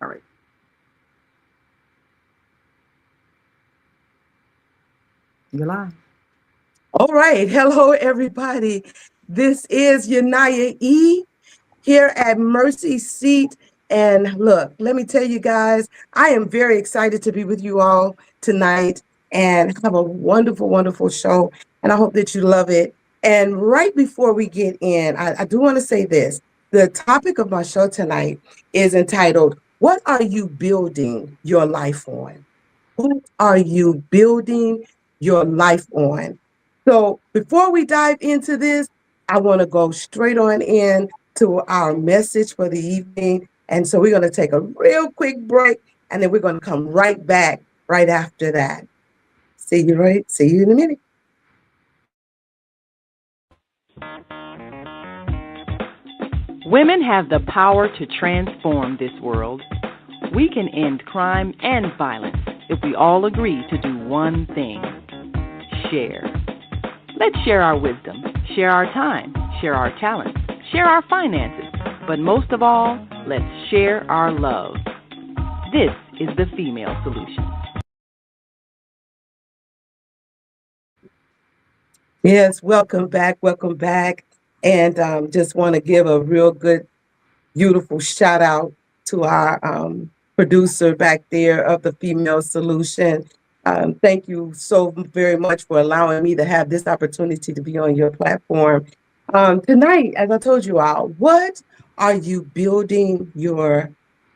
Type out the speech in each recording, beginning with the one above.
All right. You're live. All right. Hello, everybody. This is Yu'NiYah E here at Mercy Seat. And look, let me tell you guys, I am very excited to be with you all tonight and have a wonderful, wonderful show. And I hope that you love it. And right before we get in, I do want to say this. The topic of my show tonight is entitled, What Are You Building Your Life On? What are you building your life on? So before we dive into this, I want to go straight on in to our message for the evening. And so we're going to take a real quick break and then we're going to come right back right after that. See you in a minute. Women have the power to transform this world. We can end crime and violence if we all agree to do one thing: share. Let's share our wisdom, share our time, share our talents, share our finances, but most of all, let's share our love. This is the Female Solution. Yes, welcome back, welcome back. And just want to give a real good, beautiful shout out to our producer back there of the Female Solution. Thank you so very much for allowing me to have this opportunity to be on your platform. Tonight, as I told you all, what are you building your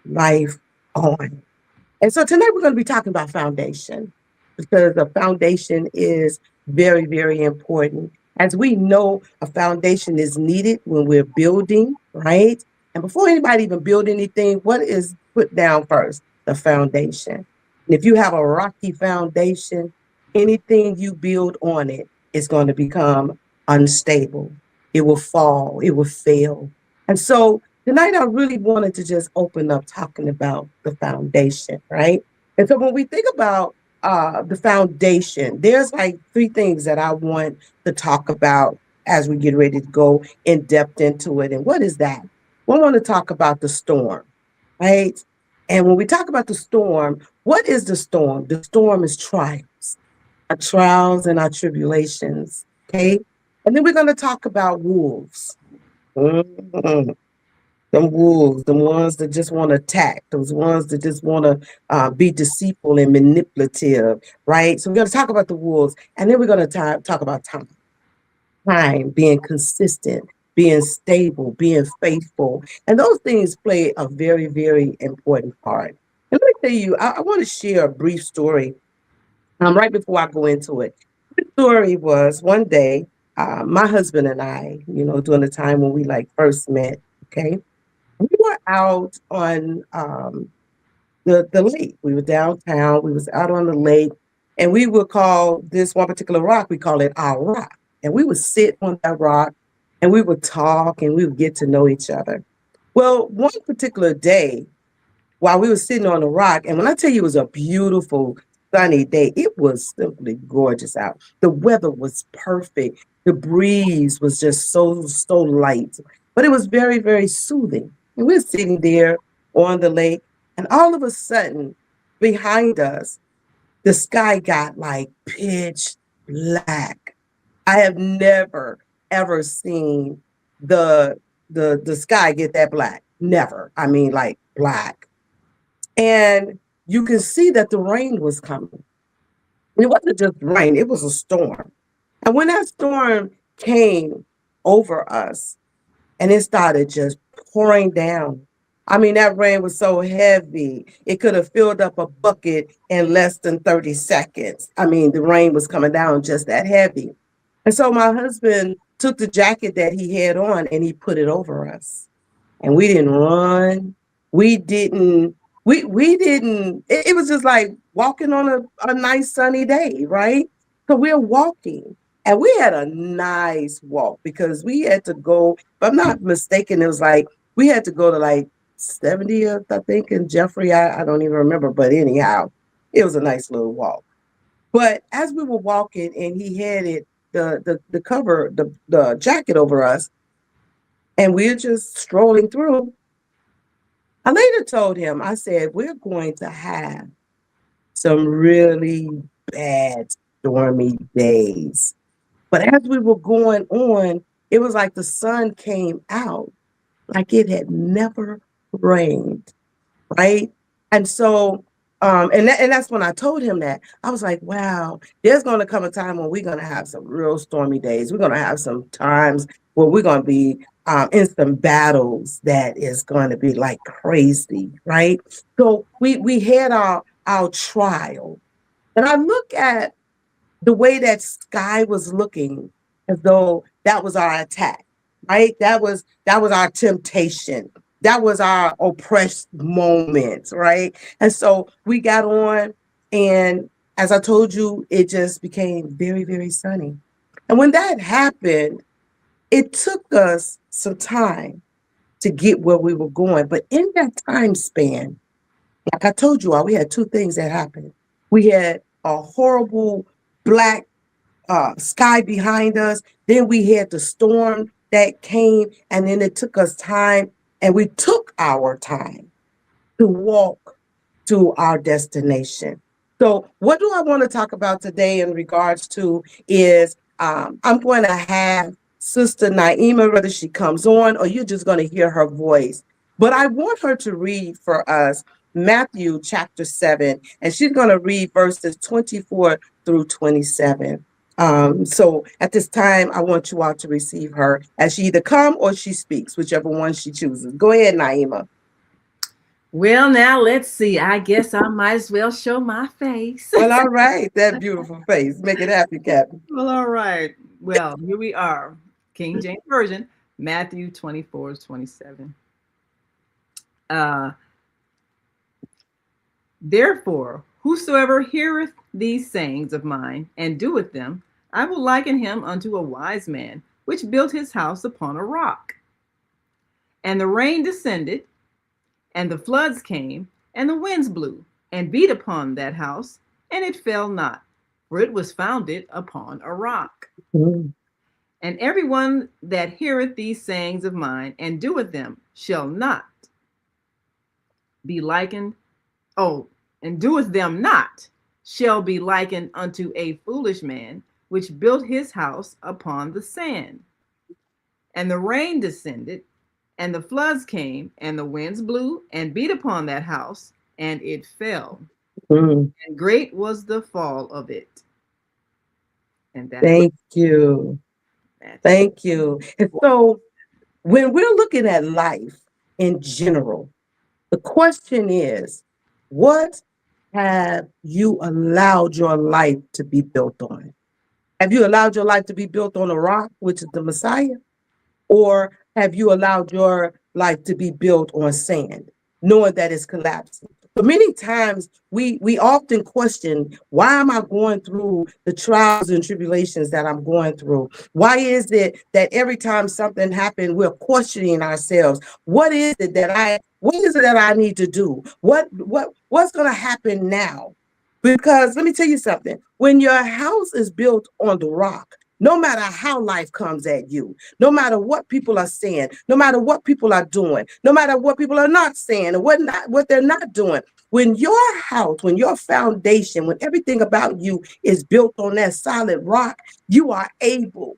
life on? And so tonight we're going to be talking about foundation because the foundation is very, very important. As we know, a foundation is needed when we're building, right? And before anybody even build anything, what is put down first? The foundation. And if you have a rocky foundation, anything you build on it is going to become unstable. It will fall, it will fail. And so tonight I really wanted to just open up talking about the foundation, right? And so when we think about the foundation, there's like three things that I want to talk about as we get ready to go in depth into it. And what is that? We want to talk about the storm, right? And when we talk about the storm, what is the storm? The storm is trials, our trials and our tribulations, okay? And then we're going to talk about wolves. Mhm. Them wolves, the ones that just want to attack, those ones that just want to be deceitful and manipulative, right? So we're going to talk about the wolves, and then we're going to talk about time, being consistent, being stable, being faithful. And those things play a very, very important part. And let me tell you, I want to share a brief story right before I go into it. The story was one day, my husband and I, during the time when we like first met, okay? We were out on the lake. We were downtown. We was out on the lake, and we would call this one particular rock. We call it our rock, and we would sit on that rock, and we would talk, and we would get to know each other. Well, one particular day, while we were sitting on the rock, and when I tell you it was a beautiful sunny day, it was simply gorgeous out. The weather was perfect. The breeze was just so light, but it was very, very soothing. And we're sitting there on the lake, and all of a sudden, behind us, the sky got like pitch black. I have never ever seen the the sky get that black. Never. I mean, like black. And you can see that the rain was coming. It wasn't just rain, it was a storm. And when that storm came over us and it started just pouring down, I mean, that rain was so heavy, it could have filled up a bucket in less than 30 seconds. I mean, the rain was coming down just that heavy. And so my husband took the jacket that he had on and he put it over us. And we didn't run. We didn't, we didn't, it was just like walking on a nice sunny day, right? So we're walking. And we had a nice walk because we had to go, if I'm not mistaken, it was like we had to go to like 70th, I think, in Jeffrey. I don't even remember, but anyhow, it was a nice little walk. But as we were walking and he had it, the cover, the jacket over us, and we're just strolling through, I later told him, I said, we're going to have some really bad stormy days. But as we were going on, it was like the sun came out like it had never rained, right? And so, and that's when I told him that. I was like, wow, there's going to come a time when we're going to have some real stormy days. We're going to have some times where we're going to be in some battles that is going to be like crazy, right? So we had our trial. And I look at the way that sky was looking as though that was our attack, right? That was our temptation. That was our oppressed moment, right? And so we got on, and as I told you, it just became very, very sunny. And when that happened, it took us some time to get where we were going. But in that time span, like I told you all, we had two things that happened. We had a horrible black sky behind us. Then we had the storm that came, and then it took us time, and we took our time to walk to our destination. So, what do I want to talk about today in regards to is I'm going to have Sister Naima, whether she comes on or you're just going to hear her voice. But I want her to read for us Matthew chapter 7, and she's going to read verses 24 through 27. So at this time, I want you all to receive her as she either come or she speaks, whichever one she chooses. Go ahead, Naima. Well, now let's see. I guess I might as well show my face. Well, all right. That beautiful face. Make it happy, Captain. Well, all right. Well, here we are. King James Version, Matthew 24:27. Therefore, whosoever heareth these sayings of mine and doeth them, I will liken him unto a wise man, which built his house upon a rock. And the rain descended, and the floods came, and the winds blew, and beat upon that house, and it fell not, for it was founded upon a rock. Mm. And everyone that heareth these sayings of mine and doeth them shall not be likened, and doeth them not, shall be likened unto a foolish man, which built his house upon the sand. And the rain descended, and the floods came, and the winds blew, and beat upon that house, and it fell. Mm. And great was the fall of it. And that's Thank you. Thank you. And so when we're looking at life in general, the question is, what have you allowed your life to be built on? Have you allowed your life to be built on a rock, which is the Messiah? Or have you allowed your life to be built on sand, knowing that it's collapsing? So many times we often question, why am I going through the trials and tribulations that I'm going through? Why is it that every time something happens, we're questioning ourselves? What is it that I need to do? What's going to happen now? Because let me tell you something, when your house is built on the rock, no matter how life comes at you, no matter what people are saying, no matter what people are doing, no matter what people are not saying and what they're not doing, when your house, when your foundation, when everything about you is built on that solid rock, you are able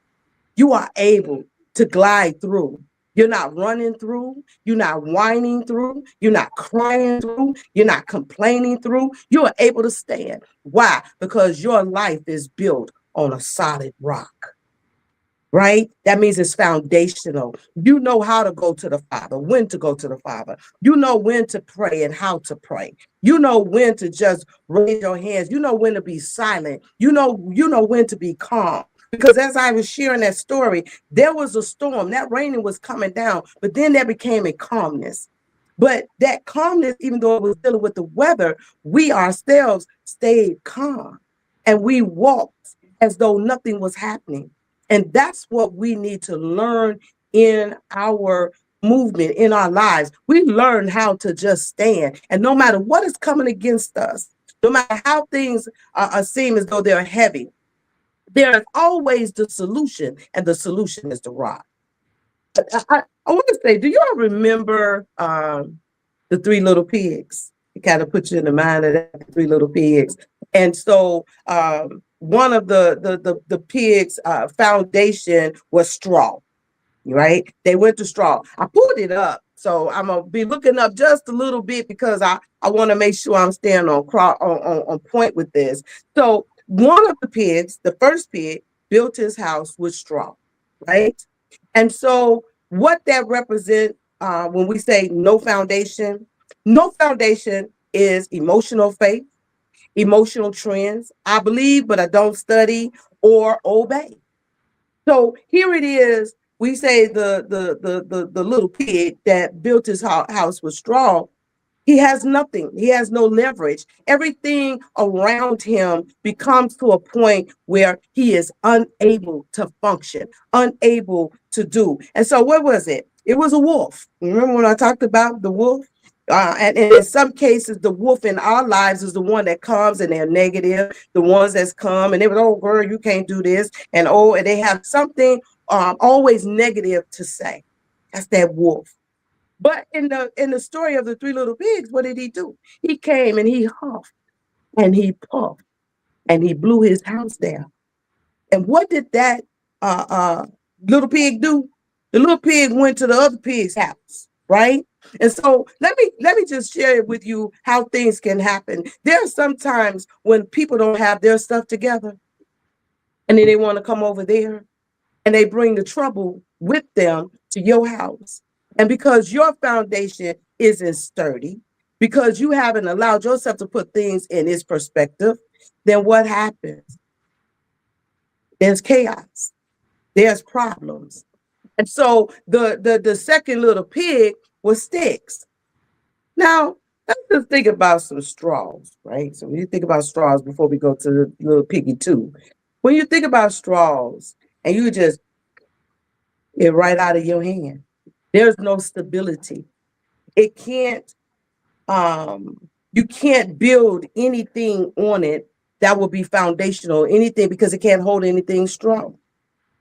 to glide through. You're not running through, you're not whining through, you're not crying through, you're not complaining through. You are able to stand. Why? Because your life is built on a solid rock, right? That means it's foundational. You know how to go to the Father, when to go to the Father. You know when to pray and how to pray. You know when to just raise your hands. You know when to be silent. You know when to be calm. Because as I was sharing that story, there was a storm. That raining was coming down, but then there became a calmness. But that calmness, even though it was dealing with the weather, we ourselves stayed calm and we walked as though nothing was happening. And that's what we need to learn in our movement, in our lives. We learn how to just stand. And no matter what is coming against us, no matter how things seem as though they're heavy, there is always the solution, and the solution is the rock. I want to say, do y'all remember the three little pigs. It kind of puts you in the mind of that, the three little pigs. And so one of the pigs' foundation was straw, right? They went to straw. I pulled it up, so I'm gonna be looking up just a little bit because I want to make sure I'm staying on point with this. So one of the pigs, the first pig, built his house with straw, right? And so what that represents when we say no foundation is emotional faith, emotional trends. I believe, but I don't study or obey. So here it is. We say the little pig that built his house with straw. He has nothing. He has no leverage. Everything around him becomes to a point where he is unable to function, unable to do. And so what was it? It was a wolf. Remember when I talked about the wolf? And in some cases, the wolf in our lives is the one that comes and they're negative. The ones that's come and they were, oh, girl, you can't do this. And oh, and they have something always negative to say. That's that wolf. But in the story of the three little pigs, what did he do? He came and he huffed and he puffed and he blew his house down. And what did that little pig do? The little pig went to the other pig's house, right? And so let me just share with you how things can happen. There are some times when people don't have their stuff together, and then they want to come over there, and they bring the trouble with them to your house. And because your foundation isn't sturdy, because you haven't allowed yourself to put things in its perspective, then what happens? There's chaos. There's problems. And so the second little pig was sticks. Now, let's just think about some straws, right? So when you think about straws before we go to the little piggy two, when you think about straws and you just get right out of your hand, there's no stability. It can't, you can't build anything on it that will be foundational, anything, because it can't hold anything strong.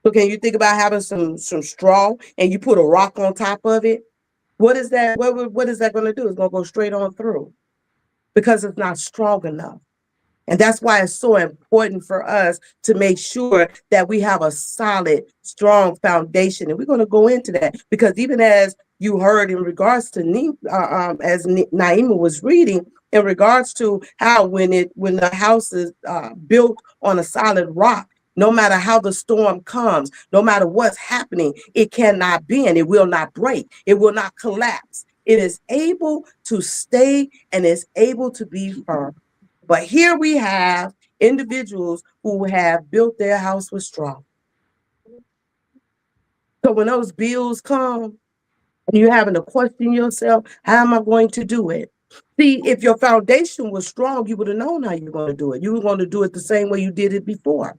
So can you think about having some straw and you put a rock on top of it? What is that? What is that going to do? It's going to go straight on through because it's not strong enough. And that's why it's so important for us to make sure that we have a solid, strong foundation. And we're going to go into that because even as you heard in regards to as Naima was reading, in regards to how when the house is built on a solid rock, no matter how the storm comes, no matter what's happening, it cannot bend, it will not break, it will not collapse. It is able to stay and is able to be firm. But here we have individuals who have built their house with straw. So when those bills come and you're having to question yourself, how am I going to do it? See, if your foundation was strong, you would have known how you're going to do it. You were going to do it the same way you did it before.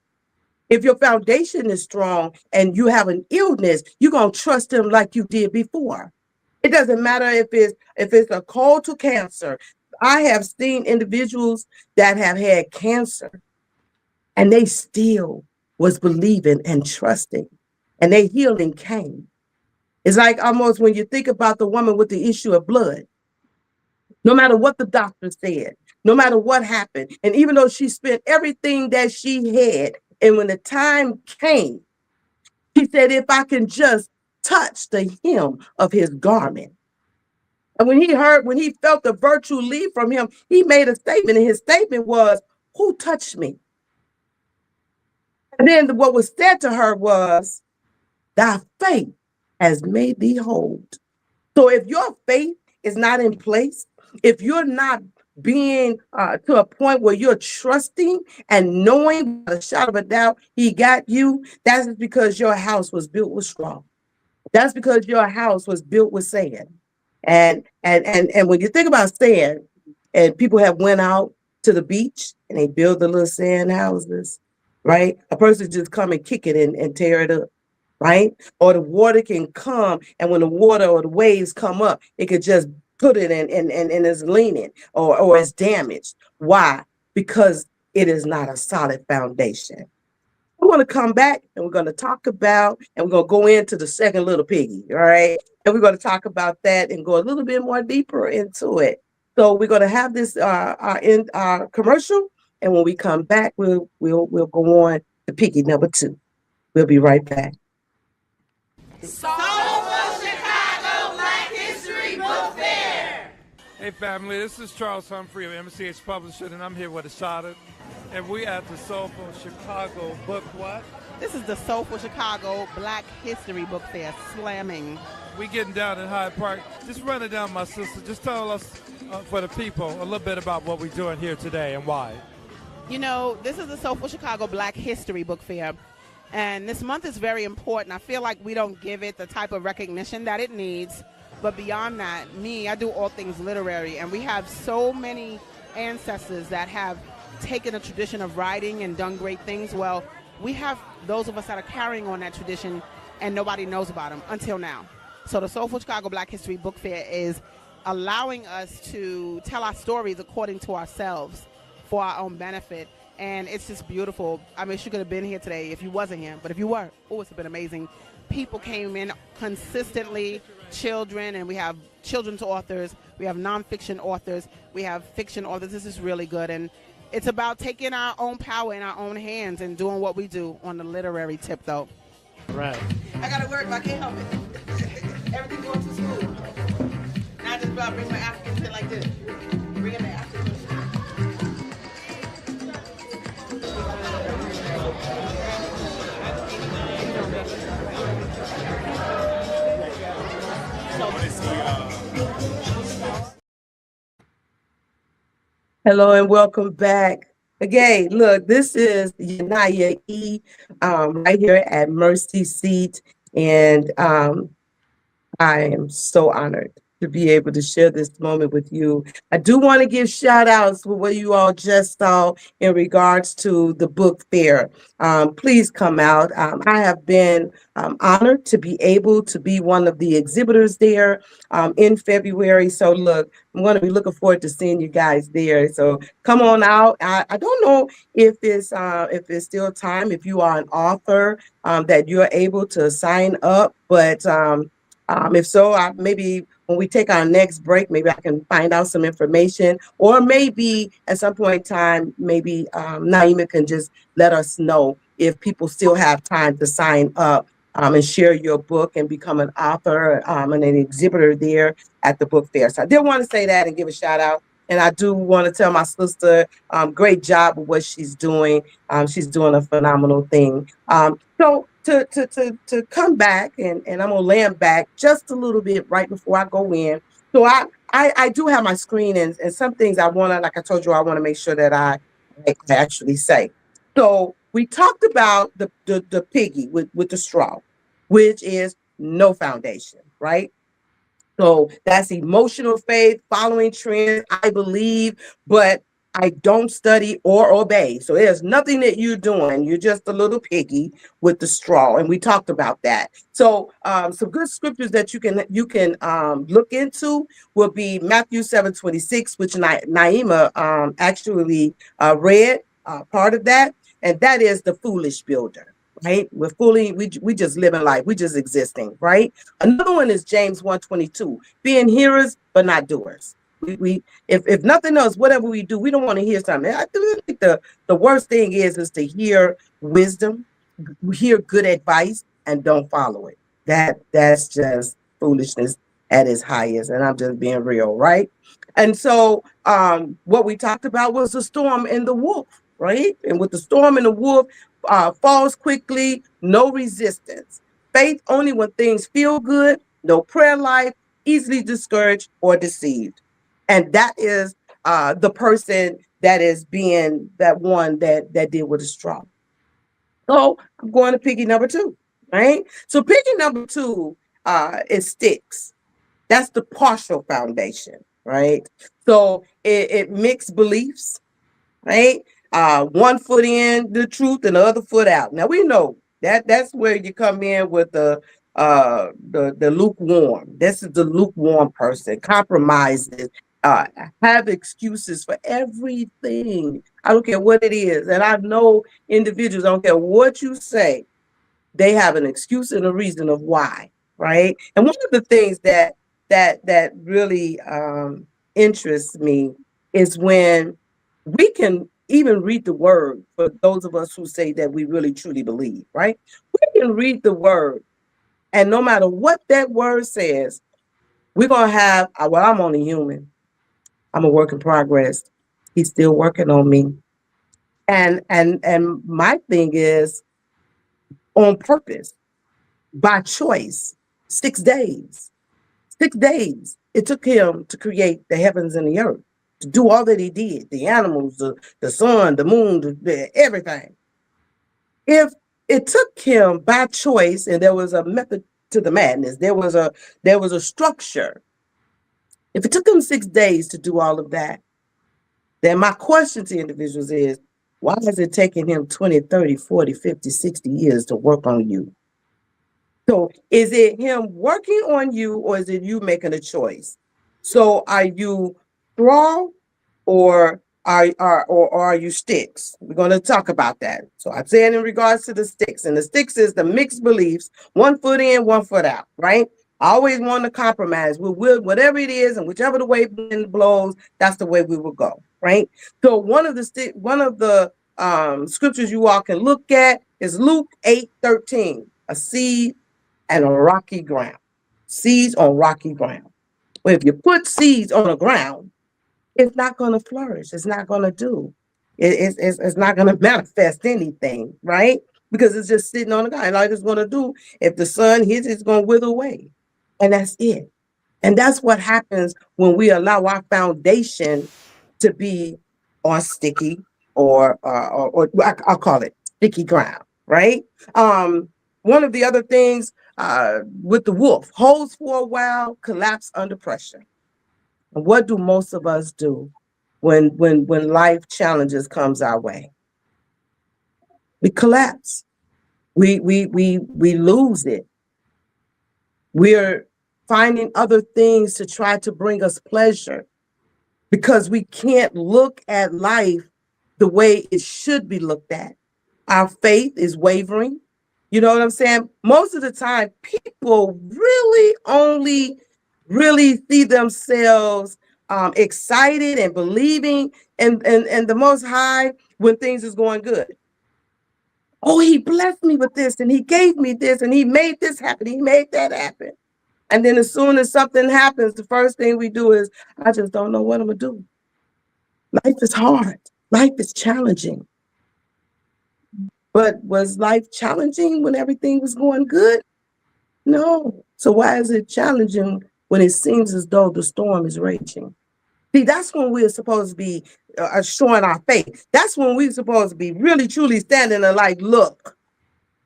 If your foundation is strong and you have an illness, you're going to trust him like you did before. It doesn't matter if it's a call to cancer. I have seen individuals that have had cancer and they still was believing and trusting and their healing came. It's like almost when you think about the woman with the issue of blood, no matter what the doctor said, no matter what happened, and even though she spent everything that she had, and when the time came, she said, if I can just touch the hem of his garment. And when he felt the virtue leave from him, he made a statement, and his statement was, who touched me? And then what was said to her was, thy faith has made thee whole. So if your faith is not in place, if you're not being to a point where you're trusting and knowing without a shadow of a doubt he got you, that's because your house was built with straw. That's because your house was built with sand. And when you think about sand, and people have went out to the beach and they build the little sand houses, right? A person just come and kick it and tear it up, right? Or the water can come, and when the water or the waves come up, it could just put it in and it's leaning or it's damaged. Why? Because it is not a solid foundation. want to come back and we're going to talk about, and we're going to go into the second little piggy, all right? And we're going to talk about that and go a little bit more deeper into it. So we're going to have this commercial, and when we come back, we'll go on to piggy number 2. We'll be right back. Soulful Chicago Black History Book Fair. Hey family, this is Charles Humphrey of MCH Publishing, and I'm here with Ashada, and we at the Soulful Chicago Book what? This is the Soulful Chicago Black History Book Fair, slamming. We getting down in Hyde Park. Just run it down, my sister. Just tell us, for the people, a little bit about what we're doing here today and why. You know, this is the Soulful Chicago Black History Book Fair, and this month is very important. I feel like we don't give it the type of recognition that it needs, but beyond that, I do all things literary, and we have so many ancestors that have taken a tradition of writing and done great things. Well, we have those of us that are carrying on that tradition, and nobody knows about them until now. So the Soulful Chicago Black History Book Fair is allowing us to tell our stories according to ourselves for our own benefit. And it's just beautiful. I mean, you could have been here today if you wasn't here, but if you were, it's been amazing. People came in consistently, children, and we have children's authors, we have nonfiction authors, we have fiction authors. This is really good. And it's about taking our own power in our own hands and doing what we do on the literary tip, though. Right. I got to work, but I can't help it. Everything going to school. Now I just about bring my African shit like this. Bring in the African shit. Hello and welcome back. Again, look, this is Yu'NiYah E, right here at Mercy Seat, and I am so honored to be able to share this moment with you. I do want to give shout outs for what you all just saw in regards to the book fair. Please come out. I have been honored to be able to be one of the exhibitors there in February. So look, I'm going to be looking forward to seeing you guys there. So come on out. I don't know if it's still time, if you are an author, that you're able to sign up, but if so, maybe when we take our next break, maybe I can find out some information, or maybe at some point in time, maybe Naima can just let us know if people still have time to sign up and share your book and become an author and an exhibitor there at the book fair. So I did want to say that and give a shout out. And I do want to tell my sister, great job with what she's doing. She's doing a phenomenal thing. So to come back, and I'm gonna land back just a little bit right before I go in. So I do have my screen, and some things I wanna, like I told you, I want to make sure that I actually say. So we talked about the piggy with the straw, which is no foundation, right? So that's emotional faith, following trends, I believe, but I don't study or obey. So there's nothing that you're doing. You're just a little piggy with the straw. And we talked about that. So some good scriptures that you can look into will be Matthew 7:26, which Naima actually read part of that. And that is the foolish builder. Right? We just living life. We just existing, right? Another one is James 1:22, being hearers, but not doers. If nothing else, whatever we do, we don't want to hear something. I think the worst thing is to hear wisdom, hear good advice, and don't follow it. That's just foolishness at its highest. And I'm just being real, right? And so what we talked about was the storm and the wolf, right? And with the storm and the wolf, falls quickly, no resistance. Faith only when things feel good, no prayer life, easily discouraged or deceived. And that is the person that is being that one that did with a straw. So I'm going to piggy number 2, right? So piggy number 2 is sticks. That's the partial foundation, right? So it mixed beliefs, right? One foot in the truth and the other foot out. Now we know that's where you come in with the lukewarm. This is the lukewarm person, compromises, uh, have excuses for everything. I don't care what it is. And I know individuals, I don't care what you say, they have an excuse and a reason of why, right? And one of the things that really interests me is when we can even read the word, for those of us who say that we really truly believe, right? We can read the word, and no matter what that word says, we're gonna have, well, I'm only human. I'm a work in progress. He's still working on me. And my thing is on purpose, by choice, 6 days. 6 days. It took him to create the heavens and the earth, to do all that he did, the animals, the sun, the moon, everything. If it took him by choice, and there was a method to the madness, there was a structure. If it took him 6 days to do all of that, then my question to individuals is, why is it taking him 20, 30, 40, 50, 60 years to work on you? So is it him working on you, or is it you making a choice? So are you straw, or are you sticks? We're going to talk about that. So I'm saying in regards to the sticks, and the sticks is the mixed beliefs, 1 foot in, 1 foot out, right? I always want to compromise. We'll whatever it is, and whichever the way wind blows, that's the way we will go, right? So one of the scriptures you all can look at is Luke 8:13, a seed and a rocky ground. Seeds on rocky ground. Well, if you put seeds on the ground, it's not going to flourish. It's not going to do. It's not going to manifest anything, right? Because it's just sitting on the ground. Like it's going to do, if the sun hits, it's going to wither away. And that's it. And that's what happens when we allow our foundation to be on sticky, or I'll call it sticky ground, right? One of the other things with the wolf, holds for a while, collapse under pressure. And what do most of us do when life challenges comes our way? We collapse. We lose it. We're finding other things to try to bring us pleasure, because we can't look at life the way it should be looked at. Our faith is wavering. You know what I'm saying? Most of the time, people only see themselves excited and believing in the Most High when things is going good. Oh, he blessed me with this, and he gave me this, and he made this happen. He made that happen. And then as soon as something happens, the first thing we do is, I just don't know what I'm going to do. Life is hard. Life is challenging. But was life challenging when everything was going good? No. So why is it challenging when it seems as though the storm is raging? See, that's when we're supposed to be showing our faith. That's when we're supposed to be really, truly standing there like, look,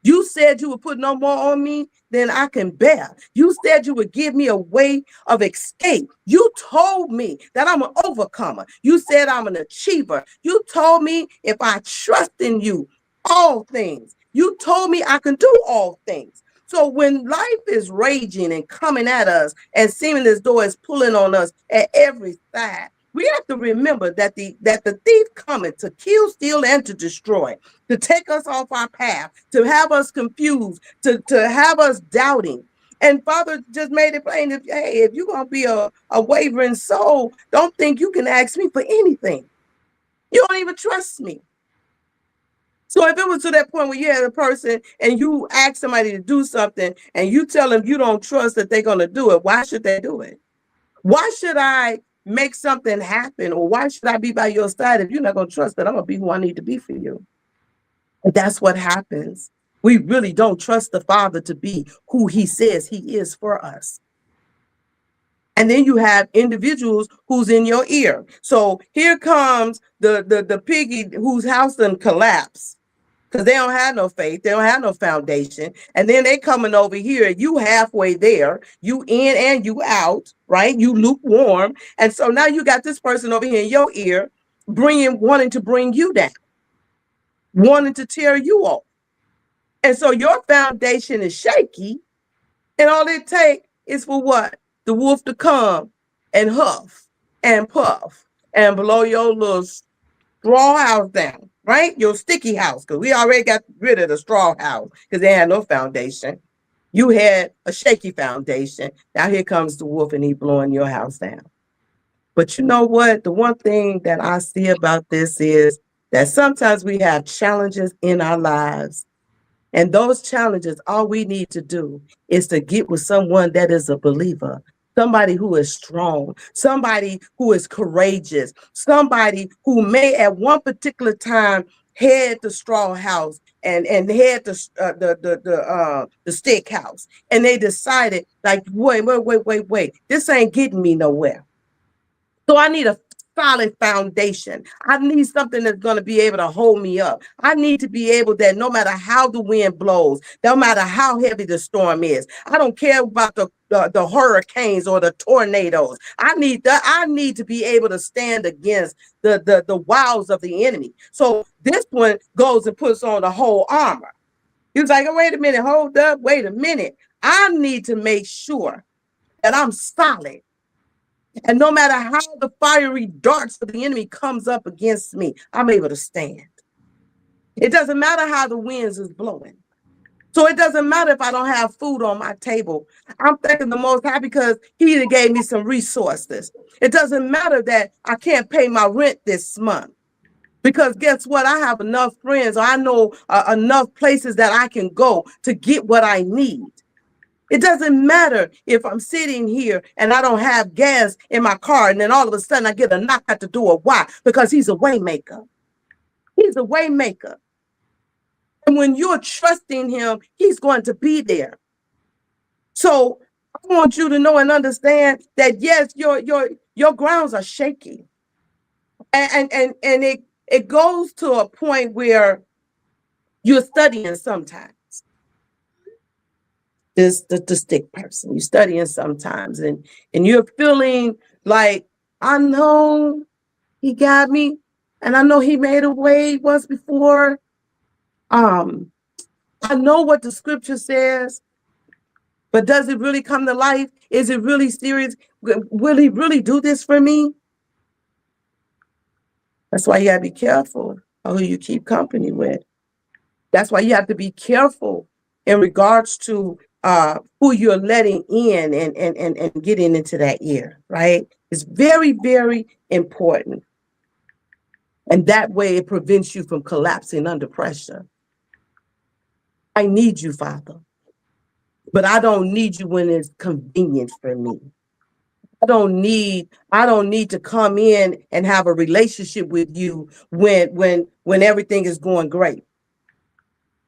you said you would put no more on me than I can bear. You said you would give me a way of escape. You told me that I'm an overcomer. You said I'm an achiever. You told me if I trust in you, all things. You told me I can do all things. So when life is raging and coming at us and seeming as though it's pulling on us at every side, we have to remember that the thief cometh to kill, steal, and to destroy, to take us off our path, to have us confused, to have us doubting. And Father just made it plain, if you're going to be a wavering soul, don't think you can ask me for anything. You don't even trust me. So if it was to that point where you had a person and you ask somebody to do something and you tell them you don't trust that they're going to do it, why should they do it? Why should I make something happen, or why should I be by your side if you're not going to trust that I'm going to be who I need to be for you? And that's what happens. We really don't trust the Father to be who he says he is for us. And then you have individuals who's in your ear. So here comes the piggy whose house done collapsed, because they don't have no faith, they don't have no foundation. And then they coming over here, you halfway there, you in and you out, right? You lukewarm. And so now you got this person over here in your ear, wanting to bring you down, wanting to tear you off. And so your foundation is shaky, and all it takes is for what? The wolf to come and huff and puff and blow your little straw house down, right? Your sticky house, because we already got rid of the straw house because they had no foundation. You had a shaky foundation. Now here comes the wolf and he blowing your house down. But you know what? The one thing that I see about this is that sometimes we have challenges in our lives. And those challenges, all we need to do is to get with someone that is a believer, somebody who is strong, somebody who is courageous, somebody who may at one particular time head the straw house and head the stick house. And they decided, like, wait, this ain't getting me nowhere. So I need a solid foundation. I need something that's going to be able to hold me up. I need to be able that no matter how the wind blows, no matter how heavy the storm is, I don't care about the hurricanes or the tornadoes. I need to be able to stand against the wiles of the enemy. So this one goes and puts on the whole armor. He was like, oh, wait a minute, hold up, wait a minute. I need to make sure that I'm solid. And no matter how the fiery darts of the enemy comes up against me, I'm able to stand. It doesn't matter how the winds is blowing. So it doesn't matter if I don't have food on my table. I'm thanking the Most High because he gave me some resources. It doesn't matter that I can't pay my rent this month. Because guess what? I have enough friends, or I know enough places that I can go to get what I need. It doesn't matter if I'm sitting here and I don't have gas in my car and then all of a sudden I get a knock at the door. Why? Because he's a way maker. He's a way maker. And when you're trusting him, he's going to be there. So I want you to know and understand that yes, your grounds are shaky. And it goes to a point where you're studying sometimes. The stick person, you're studying sometimes and you're feeling like, I know he got me and I know he made a way once before. I know what the scripture says, but does it really come to life? Is it really serious? Will he really do this for me? That's why you gotta be careful of who you keep company with. That's why you have to be careful in regards to who you're letting in and getting into that ear, right? It's very, very important. And that way it prevents you from collapsing under pressure. I need you, Father, but I don't need you when it's convenient for me. I don't need to come in and have a relationship with you when everything is going great.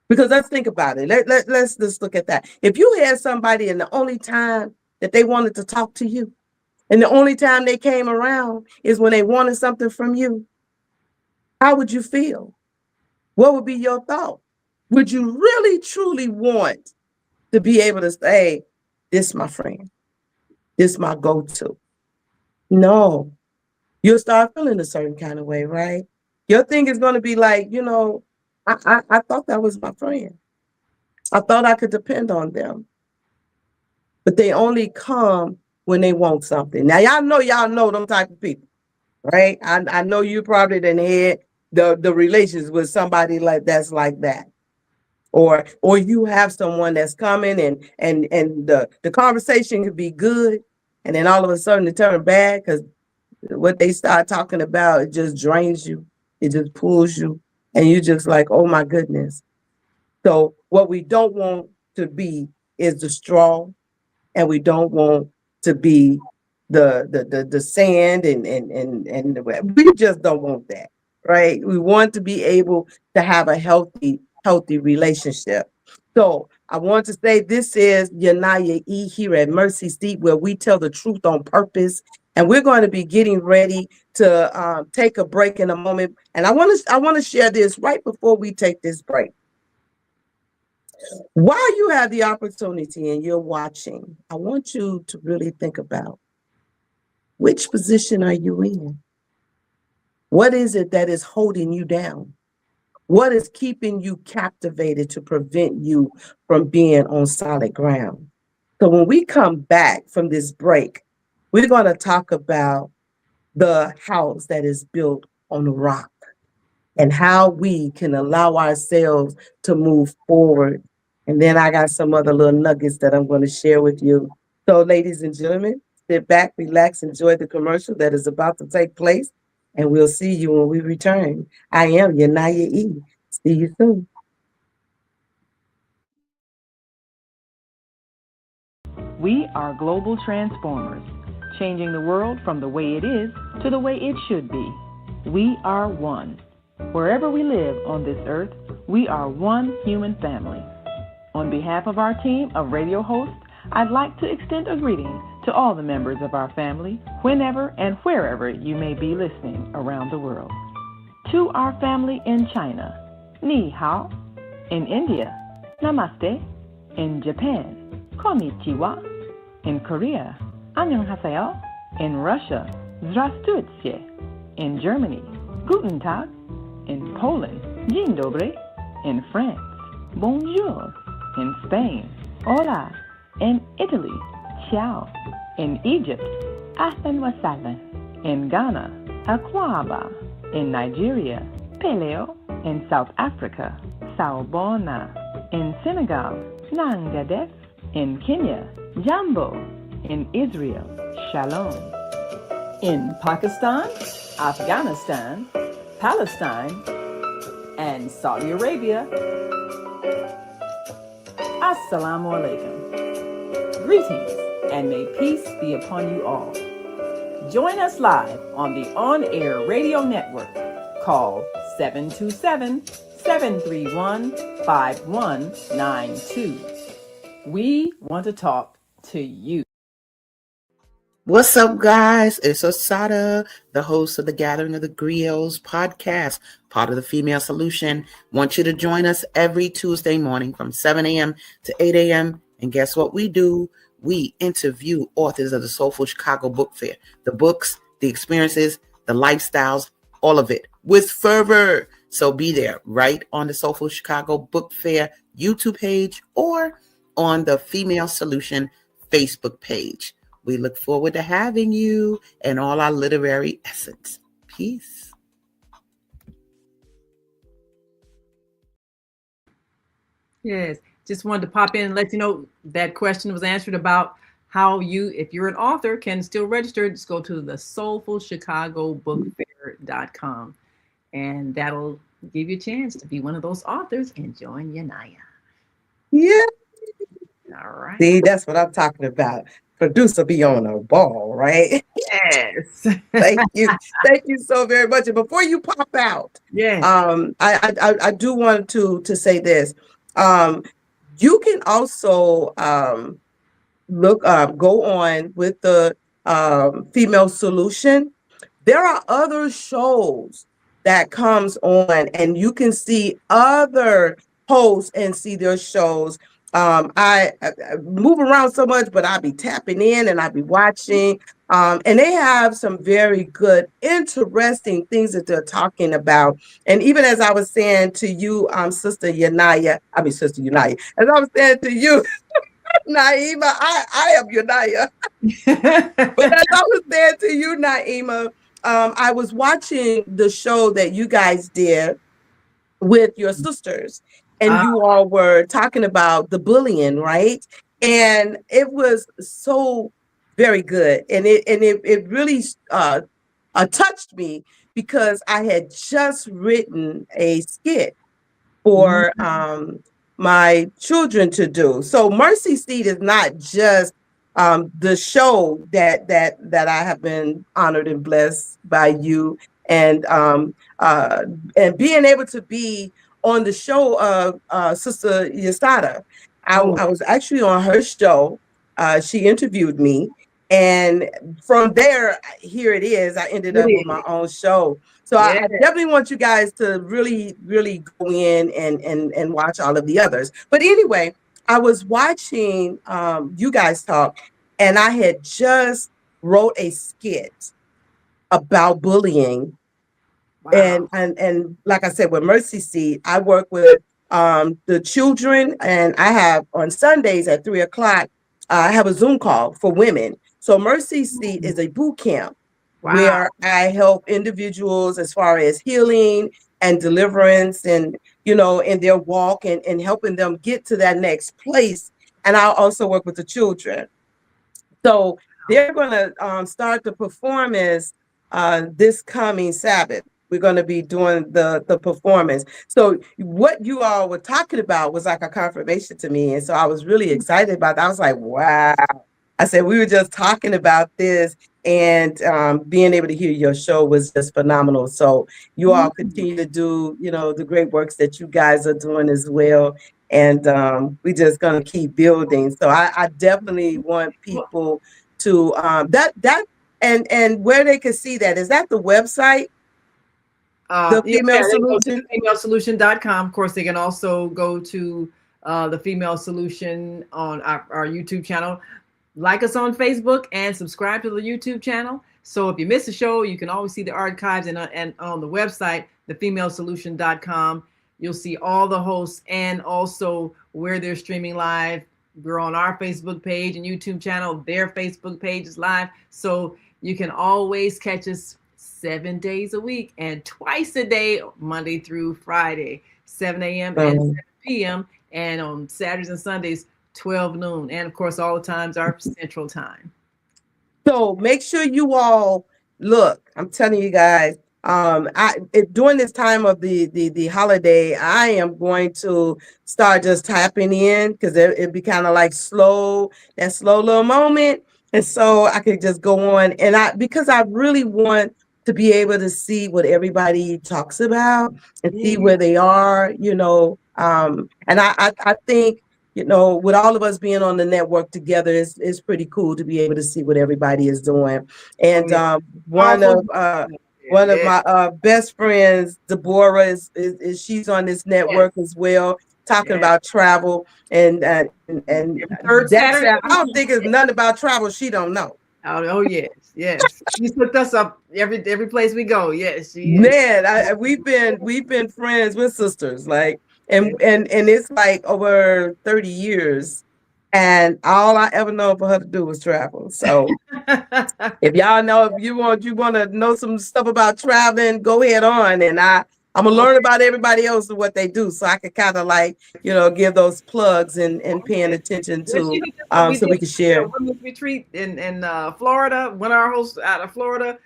Because let's think about it. Let's just look at that. If you had somebody and the only time that they wanted to talk to you and the only time they came around is when they wanted something from you, how would you feel? What would be your thought? Would you really, truly want to be able to say, this my friend, this my go-to? No. You'll start feeling a certain kind of way, right? Your thing is going to be like, I thought that was my friend. I thought I could depend on them. But they only come when they want something. Now, y'all know them type of people, right? I know you probably done had the relations with somebody that's like that. Or you have someone that's coming and the conversation could be good, and then all of a sudden it turns bad because what they start talking about, it just drains you. It just pulls you. And you're just like, oh my goodness. So what we don't want to be is the straw, and we don't want to be the sand and we just don't want that, right? We want to be able to have a healthy relationship. So I want to say this is Yu'NiYah here at Mercy Seat, where we tell the truth on purpose. And we're going to be getting ready to take a break in a moment. And I want to share this right before we take this break. While you have the opportunity and you're watching, I want you to really think about, which position are you in? What is it that is holding you down? What is keeping you captivated to prevent you from being on solid ground? So when we come back from this break, we're going to talk about the house that is built on a rock, and how we can allow ourselves to move forward. And then I got some other little nuggets that I'm going to share with you. So, ladies and gentlemen, sit back, relax, enjoy the commercial that is about to take place, and we'll see you when we return. I am Yu'NiYah E. See you soon. We are global transformers, changing the world from the way it is to the way it should be. We are one. Wherever we live on this earth, we are one human family. On behalf of our team of radio hosts, I'd like to extend a greeting to all the members of our family, whenever and wherever you may be listening around the world. To our family in China, Ni Hao. In India, Namaste. In Japan, Konnichiwa. In Korea, Annyeonghaseyo. In Russia, Здравствуйте. In Germany, Guten Tag. In Poland, Dzień dobry. In France, Bonjour. In Spain, Hola. In Italy, Ciao. In Egypt, Ahlan wa sahlan. In Ghana, Akwaba. In Nigeria, Peleo. In South Africa, Sawubona. In Senegal, Nangadef. In Kenya, Jambo. In Israel, Shalom. In Pakistan, Afghanistan, Palestine, and Saudi Arabia, Assalamu alaikum. Greetings, and may peace be upon you all. Join us live on the on-air radio network called 727-731-5192. We want to talk to you. What's up, guys? It's Osada, the host of the Gathering of the Griots podcast, part of the Female Solution. Want you to join us every Tuesday morning from 7 a.m. to 8 a.m. And guess what we do? We interview authors of the Soulful Chicago Book Fair. The books, the experiences, the lifestyles, all of it with fervor. So be there right on the Soulful Chicago Book Fair YouTube page or on the Female Solution Facebook page. We look forward to having you and all our literary essence. Peace. Yes, just wanted to pop in and let you know that question was answered about how you, if you're an author, can still register. Just go to the soulfulchicagobookfair.com and that'll give you a chance to be one of those authors and join Yu'NiYah. Yeah. All right. See, that's what I'm talking about. Producer be on a ball, right? Yes. Thank you. Thank you so very much. And before you pop out, Yes. I do want to say this. You can also go on with the Female Solution. There are other shows that comes on, and you can see other hosts and see their shows. I move around so much, but I'll be tapping in and I'll be watching. And they have some very good, interesting things that they're talking about. And even as I was saying to you, Sister Yu'NiYah, as I was saying to you, Naima, I am Yu'NiYah. But as I was saying to you, Naima, I was watching the show that you guys did with your sisters, and you all were talking about the bullying, right? And it was so very good, and it really touched me because I had just written a skit for my children to do. So Mercy Seat is not just the show that I have been honored and blessed by you, and being able to be on the show of Sister Yasada. I was actually on her show. She interviewed me, and from there, here it is. I ended up with my own show. So I definitely want you guys to really, really go in and watch all of the others. But anyway, I was watching you guys talk, and I had just wrote a skit about bullying. Wow. And like I said, with Mercy Seat, I work with the children, and I have on Sundays at 3:00, I have a Zoom call for women. So Mercy Seat is a boot camp where I help individuals as far as healing and deliverance and, in their walk and helping them get to that next place. And I also work with the children. So they're going to start the performance this coming Sabbath. We're going to be doing the performance. So what you all were talking about was like a confirmation to me. And so I was really excited about that. I was like, wow. I said, we were just talking about this, and being able to hear your show was just phenomenal. So you all continue to do, the great works that you guys are doing as well. And we're just going to keep building. So I definitely want people to and where they can see that. Is that the website? The Female Solution? Femalesolution.com. Of course, they can also go to the Female Solution on our YouTube channel. Like us on Facebook and subscribe to the YouTube channel. So if you miss a show, you can always see the archives and on the website, thefemalesolution.com. You'll see all the hosts and also where they're streaming live. We're on our Facebook page and YouTube channel. Their Facebook page is live. So you can always catch us 7 days a week and twice a day, Monday through Friday, 7 a.m. and 7 p.m. And on Saturdays and Sundays, 12 noon. And of course, all the times are Central Time. So make sure you all look. I'm telling you guys, during this time of the holiday, I am going to start just tapping in because it'd be kind of like that slow little moment. And so I could just go on because I really want to be able to see what everybody talks about and see where they are, and I think, with all of us being on the network together, it's pretty cool to be able to see what everybody is doing. And one of my best friends, Deborah, is she's on this network as well, talking about travel and I don't think it's nothing about travel she don't know. Oh yes. She's hooked us up every place we go. Yes, she is. Man, we've been friends with sisters, like. And it's like over 30 years, and all I ever know for her to do was travel. So if y'all know, if you want to know some stuff about traveling, go ahead on. And I'm gonna learn about everybody else and what they do, so I can kind of like, give those plugs and paying attention to so we can share. Women's retreat in Florida. One of our hosts out of Florida.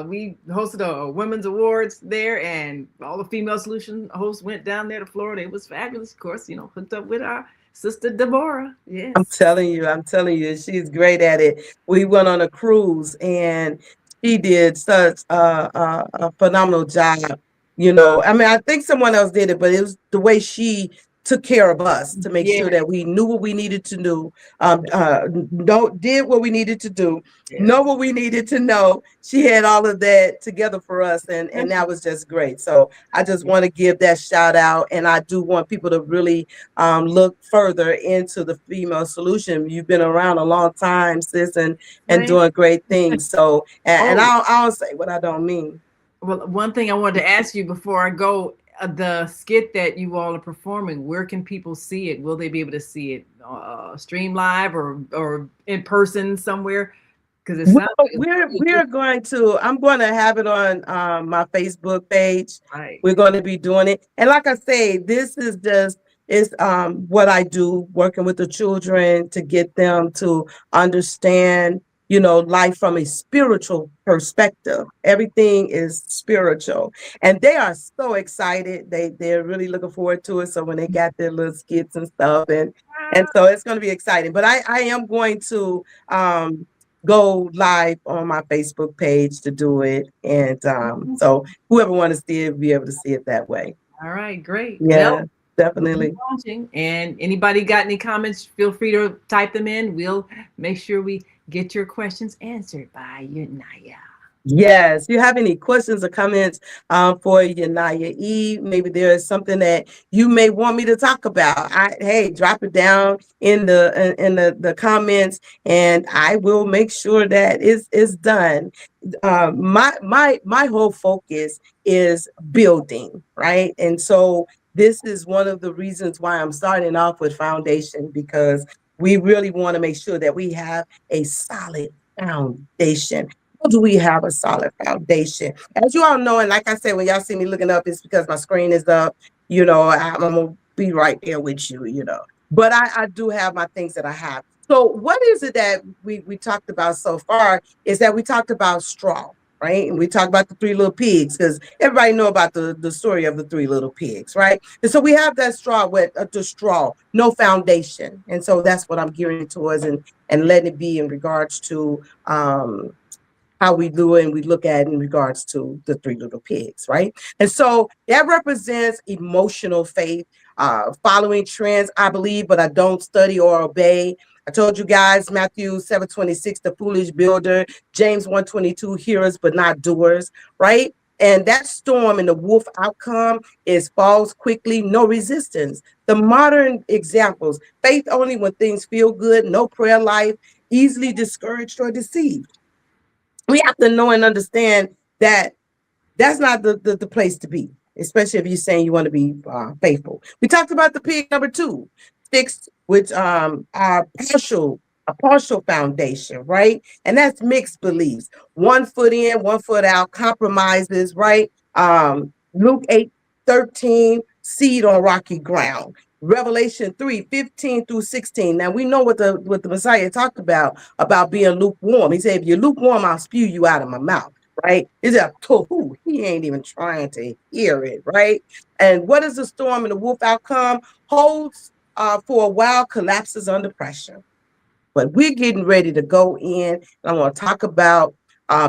We hosted a women's awards there, and all the Female Solution hosts went down there to Florida. It was fabulous, of course, hooked up with our sister Deborah. Yes. I'm telling you, she's great at it. We went on a cruise and she did such a phenomenal job. I think someone else did it, but it was the way she took care of us to make sure that we knew what we needed to do, did what we needed to do, know what we needed to know. She had all of that together for us, and that was just great. So I just want to give that shout out, and I do want people to really look further into the Female Solution. You've been around a long time, sis, and doing great things. So, and I don't say what I don't mean. Well, one thing I wanted to ask you before I go, the skit that you all are performing, where can people see it? Will they be able to see it stream live or in person somewhere? Because I'm going to have it on my Facebook page. Right. We're going to be doing it. And like I say, this is just what I do, working with the children to get them to understand life from a spiritual perspective. Everything is spiritual, and they are so excited. They're really looking forward to it. So when they got their little skits and stuff, and so it's going to be exciting. But I am going to go live on my Facebook page to do it, and so whoever wants to see it will be able to see it that way. All right, great. Yeah. Well, definitely. And anybody got any comments, feel free to type them in. We'll make sure we get your questions answered by Yu'NiYah. Yes, you have any questions or comments for Yu'NiYah E? Maybe there is something that you may want me to talk about. Drop it down in the comments, and I will make sure that it's done. My whole focus is building, right? And so this is one of the reasons why I'm starting off with foundation, because we really want to make sure that we have a solid foundation. do we have a solid foundation? As you all know, and like I said, when y'all see me looking up, it's because my screen is up. I'm gonna be right there with you. But I do have my things that I have. So what is it that we talked about so far is that we talked about straw, right? And we talked about the three little pigs because everybody know about the story of the three little pigs, right? And so we have that straw with the straw, no foundation. And so that's what I'm gearing towards and letting it be in regards to how we do it and we look at it in regards to the three little pigs, right? And so that represents emotional faith, following trends, I believe, but I don't study or obey. I told you guys, Matthew 7:26, the foolish builder, James 1:22, hearers but not doers, right? And that storm and the wolf outcome is falls quickly, no resistance. The modern examples, faith only when things feel good, no prayer life, easily discouraged or deceived. We have to know and understand that that's not the place to be, especially if you're saying you want to be faithful. We talked about the pig number 2, sticks, which are a partial foundation, right? And that's mixed beliefs. 1 foot in, 1 foot out, compromises, right? Luke 8:13, seed on rocky ground. Revelation 3:15 through 16. Now we know what the Messiah talked about being lukewarm. He said, if you're lukewarm, I'll spew you out of my mouth, right? Is a tohu. He ain't even trying to hear it, right? And what is the storm and the wolf outcome? Holds for a while, collapses under pressure. But we're getting ready to go in, and I'm going to talk about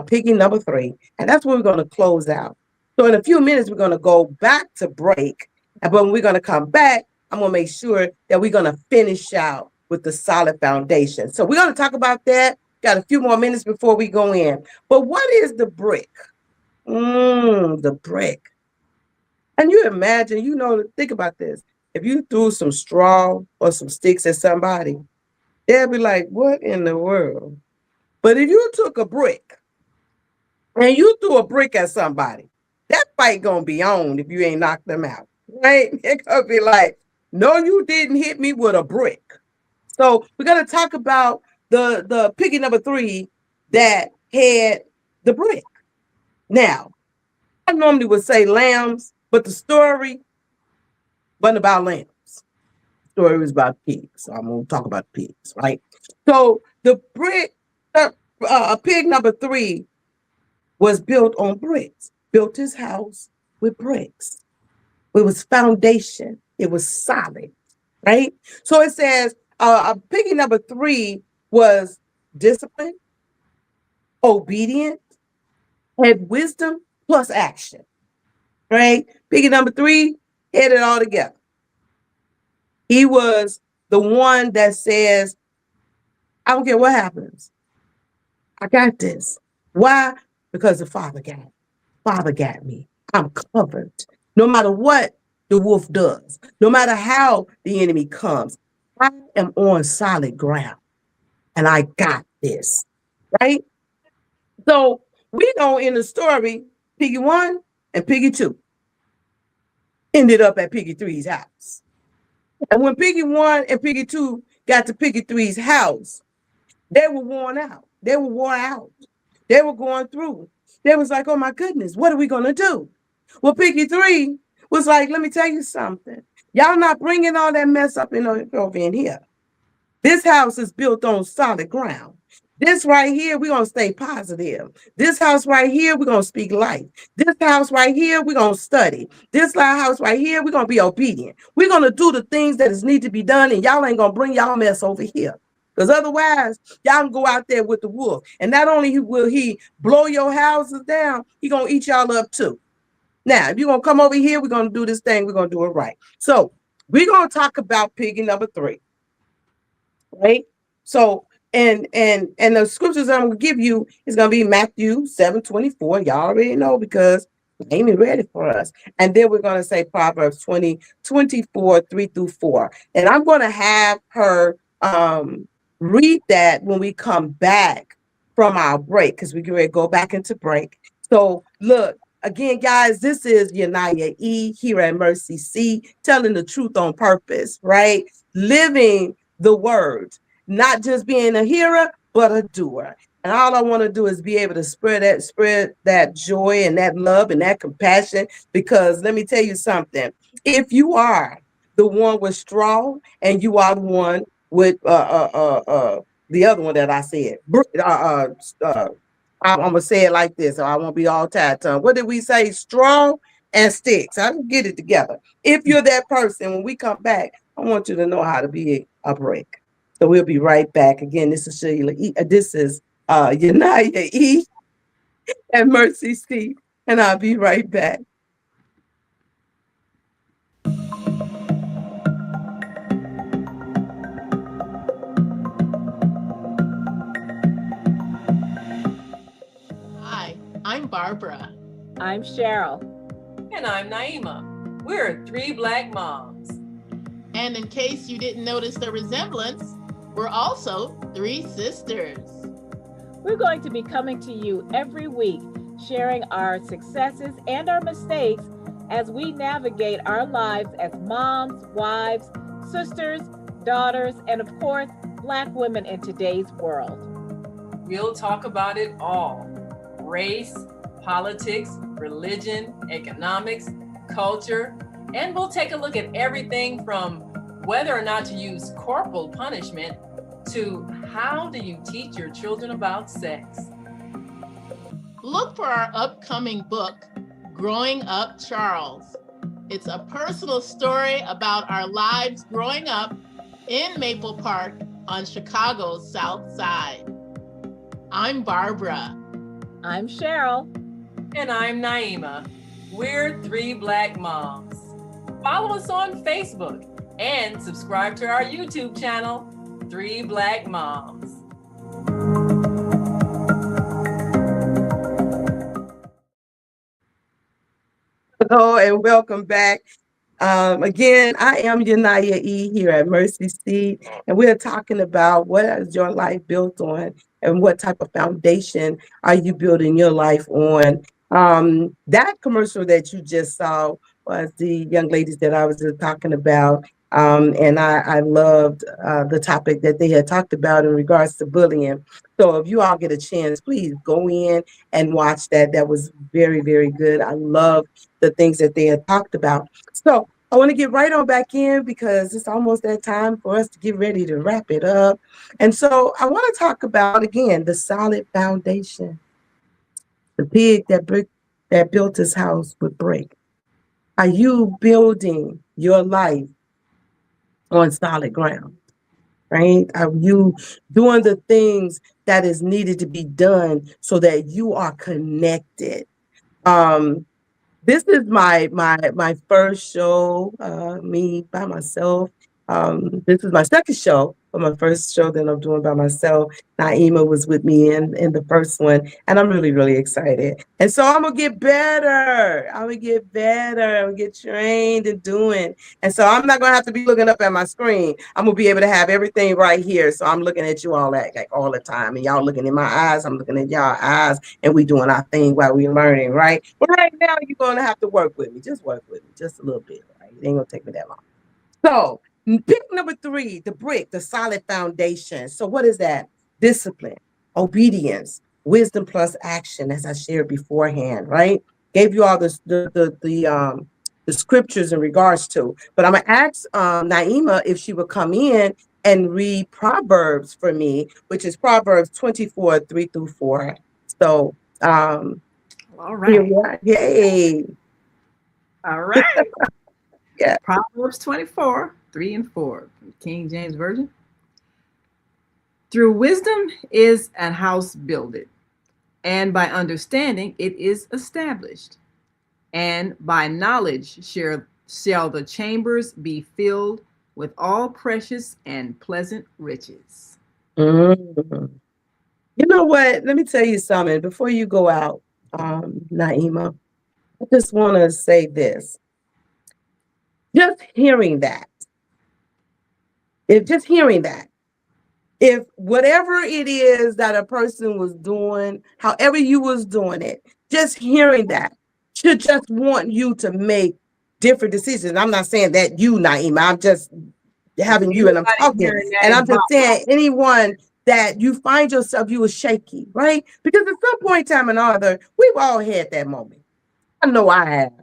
piggy number 3, and that's where we're going to close out. So in a few minutes, we're going to go back to break, but when we're going to come back, I'm going to make sure that we're going to finish out with the solid foundation. So we're going to talk about that. Got a few more minutes before we go in. But what is the brick? The brick. And you imagine, think about this. If you threw some straw or some sticks at somebody, they'll be like, what in the world? But if you took a brick and you threw a brick at somebody, that fight going to be on if you ain't knocked them out, right? It could be like, no, you didn't hit me with a brick. So we're going to talk about the piggy number 3 that had the brick. Now, I normally would say lambs, but the story wasn't about lambs. The story was about pigs. So I'm going to talk about pigs, right? So the brick, pig number 3 was built on bricks, built his house with bricks. It was foundation. It was solid, right? So it says piggy number 3 was disciplined, obedient, had wisdom plus action, right? Piggy number 3 had it all together. He was the one that says, I don't care what happens. I got this. Why? Because the Father got it. Father got me. I'm covered. No matter what the wolf does, no matter how the enemy comes, I am on solid ground and I got this, right? So we know in the story, Piggy 1 and Piggy 2 ended up at Piggy 3's house. And when Piggy 1 and Piggy 2 got to Piggy 3's house, they were worn out. They were wore out. They were going through. They was like, oh my goodness, what are we going to do? Well, Piggy 3 was like, let me tell you something. Y'all not bringing all that mess up over in here. This house is built on solid ground. This right here, we're going to stay positive. This house right here, we're going to speak life. This house right here, we're going to study. This house right here, we're going to be obedient. We're going to do the things that is need to be done, and y'all ain't going to bring y'all mess over here. Because otherwise, y'all can go out there with the wolf. And not only will he blow your houses down, he going to eat y'all up too. Now, if you're going to come over here, we're going to do this thing. We're going to do it right. So we're going to talk about piggy number 3. Right? So, and the scriptures I'm going to give you is going to be Matthew 7:24. Y'all already know because Amy read it for us. And then we're going to say Proverbs 20:24, 3-4. And I'm going to have her read that when we come back from our break, because we're going to go back into break. So look, again, guys, this is Yu'NiYah E here at Mercy C, telling the truth on purpose, right? Living the word, not just being a hearer, but a doer. And all I want to do is be able to spread that joy and that love and that compassion. Because let me tell you something. If you are the one with straw and you are the one with the other one that I said, I'm gonna say it like this, or I won't be all tied tongue. What did we say? Straw and sticks. I can get it together. If you're that person, when we come back, I want you to know how to be a break. So we'll be right back. Again, this is Sheila E. This is Yu'NiYah E. and Mercy C. And I'll be right back. Hi, I'm Barbara. I'm Cheryl. And I'm Naima. We're 3 Black moms. And in case you didn't notice the resemblance, we're also 3 sisters. We're going to be coming to you every week, sharing our successes and our mistakes as we navigate our lives as moms, wives, sisters, daughters, and of course, Black women in today's world. We'll talk about it all: race, politics, religion, economics, culture, and we'll take a look at everything from whether or not to use corporal punishment to how do you teach your children about sex. Look for our upcoming book, Growing Up Charles. It's a personal story about our lives growing up in Maple Park on Chicago's South Side. I'm Barbara. I'm Cheryl. And I'm Naima. We're 3 Black moms. Follow us on Facebook and subscribe to our YouTube channel, 3 Black Moms. Hello and welcome back. Again, I am Yu'NiYah E. here at Mercy Seat, and we're talking about what is your life built on and what type of foundation are you building your life on. That commercial that you just saw was the young ladies that I was just talking about. And I loved the topic that they had talked about in regards to bullying. So if you all get a chance, please go in and watch that. That was very, very good. I love the things that they had talked about. So I want to get right on back in because it's almost that time for us to get ready to wrap it up. And so I want to talk about, again, the solid foundation. The pig that built his house with brick. Are you building your life on solid ground, right? Are you doing the things that is needed to be done so that you are connected? This is my first show, me by myself. This is my second show, but my first show that I'm doing by myself. Naima was with me in the first one, and I'm really, really excited. And so I'm gonna get better. I'm gonna get better. I'm gonna get trained in doing. And so I'm not gonna have to be looking up at my screen. I'm gonna be able to have everything right here. So I'm looking at you all like all the time, and y'all looking in my eyes. I'm looking at y'all eyes, and we doing our thing while we're learning, right? But right now you're gonna have to work with me. Just work with me, just a little bit. Right? It ain't gonna take me that long. So pick number 3, the brick, the solid foundation. So what is that? Discipline, obedience, wisdom plus action, as I shared beforehand, right? Gave you all the scriptures in regards to. But I'm gonna ask Naima if she would come in and read Proverbs for me, which is Proverbs 24, 3-4. So all right. Yay. All right. Yeah. Proverbs 24, 3 and 4, King James Version. Through wisdom is an house builded, and by understanding it is established, and by knowledge shall the chambers be filled with all precious and pleasant riches. Mm. You know what? Let me tell you something. Before you go out, Naima, I just want to say this. Just hearing that, if whatever it is that a person was doing, however you was doing it, just hearing that should just want you to make different decisions. I'm not saying that you, Naima, I'm just having you and I'm talking. And I'm just saying anyone that you find yourself, you were shaky, right? Because at some point in time or another, we've all had that moment. I know I have.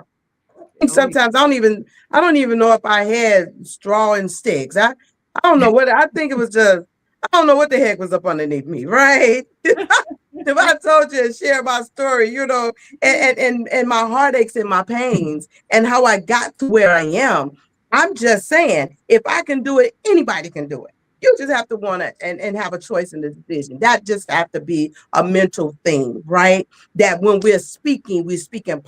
And sometimes I don't even know if I had straw and sticks. I don't know what, I think it was just, I don't know what the heck was up underneath me, right? If I told you and share my story, you know, and my heartaches and my pains and how I got to where I am, I'm just saying, if I can do it, anybody can do it. You just have to want to and have a choice in the decision. That just have to be a mental thing, right? That when we're speaking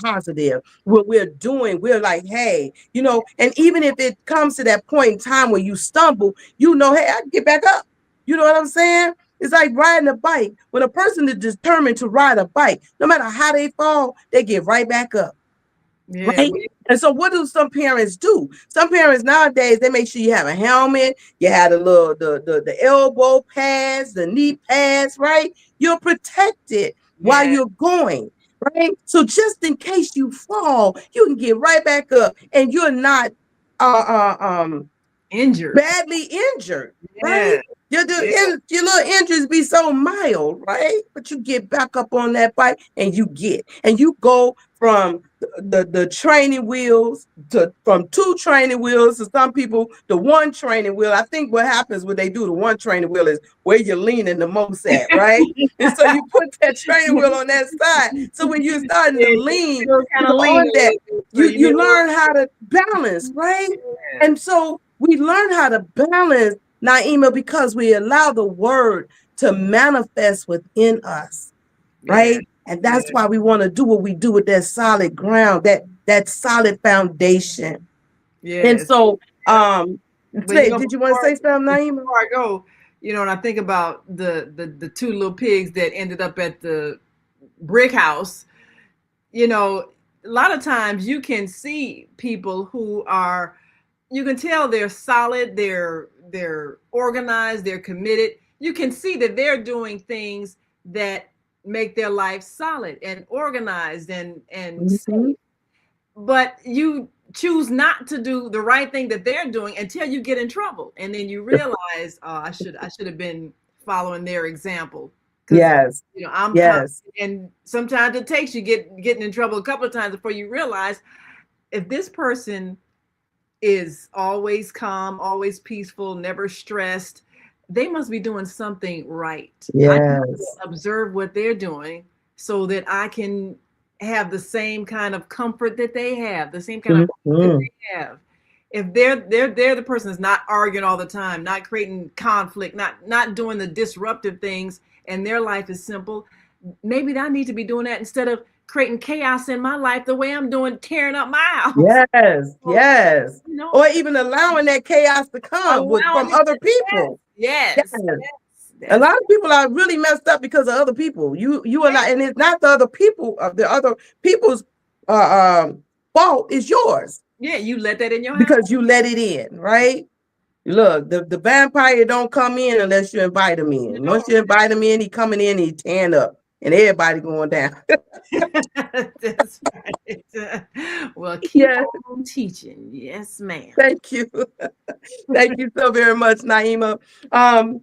positive. What we're doing, we're like, hey, you know, and even if it comes to that point in time where you stumble, you know, hey, I can get back up. You know what I'm saying? It's like riding a bike. When a person is determined to ride a bike, no matter how they fall, they get right back up. Yeah. Right? And so what do some parents do? Some parents nowadays, they make sure you have a helmet, you have the elbow pads, the knee pads, right? You're protected while you're going, right? So just in case you fall, you can get right back up and you're not injured, badly injured, right? Your little injuries be so mild, right? But you get back up on that bike and you go from the training wheels from 2 training wheels to some people the 1 training wheel. I think what happens when they do the 1 training wheel is where you're leaning the most at, right? And so you put that training wheel on that side. So when you're starting to lean on that, you learn how to balance, right? And so we learn how to balance, Naima, because we allow the word to manifest within us, right? And that's why we want to do what we do with that solid ground, that solid foundation. And so, did you want to say something, Naima? Before I go, you know, and I think about the 2 little pigs that ended up at the brick house, you know, a lot of times you can see people who are, you can tell they're solid, they're organized, they're committed. You can see that they're doing things that make their life solid and organized and safe. But you choose not to do the right thing that they're doing until you get in trouble. And then you realize, oh, I should have been following their example. Yes. You know, I'm and sometimes it takes you getting in trouble a couple of times before you realize if this person is always calm, always peaceful, never stressed, they must be doing something right. Yes. I need to observe what they're doing so that I can have the same kind of comfort that they have, the same kind of that they have. If they're the person that's not arguing all the time, not creating conflict, not doing the disruptive things, and their life is simple, maybe I need to be doing that instead of creating chaos in my life the way I'm doing, tearing up my house. Yes, yes. You know, or even allowing that chaos to come from other people. Yes. A lot of people are really messed up because of other people. You are not, and it's not the other people of the other people's fault. It's yours. Yeah, you let that in your house because you let it in, right? Look, the vampire don't come in unless you invite him in. Once you invite him in, he coming in, he tearing up, and everybody going down. That's right. Well, keep on teaching. Yes, ma'am. Thank you. Thank you so very much, Naima.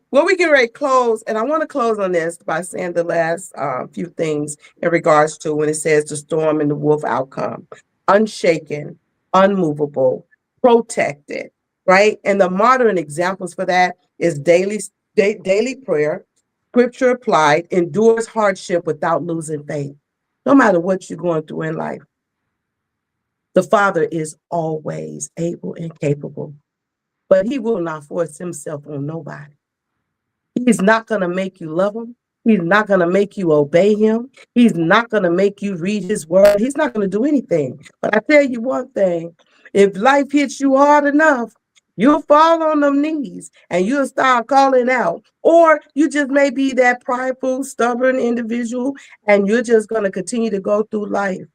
Well, we get ready to close, and I want to close on this by saying the last few things in regards to when it says the storm and the wolf outcome. Unshaken, unmovable, protected, right? And the modern examples for that is daily prayer, scripture applied, endures hardship without losing faith. No matter what you're going through in life, the Father is always able and capable, but he will not force himself on nobody. He's not going to make you love him. He's not going to make you obey him. He's not going to make you read his word. He's not going to do anything. But I tell you one thing, if life hits you hard enough, you'll fall on them knees and you'll start calling out. Or you just may be that prideful, stubborn individual, and you're just going to continue to go through life.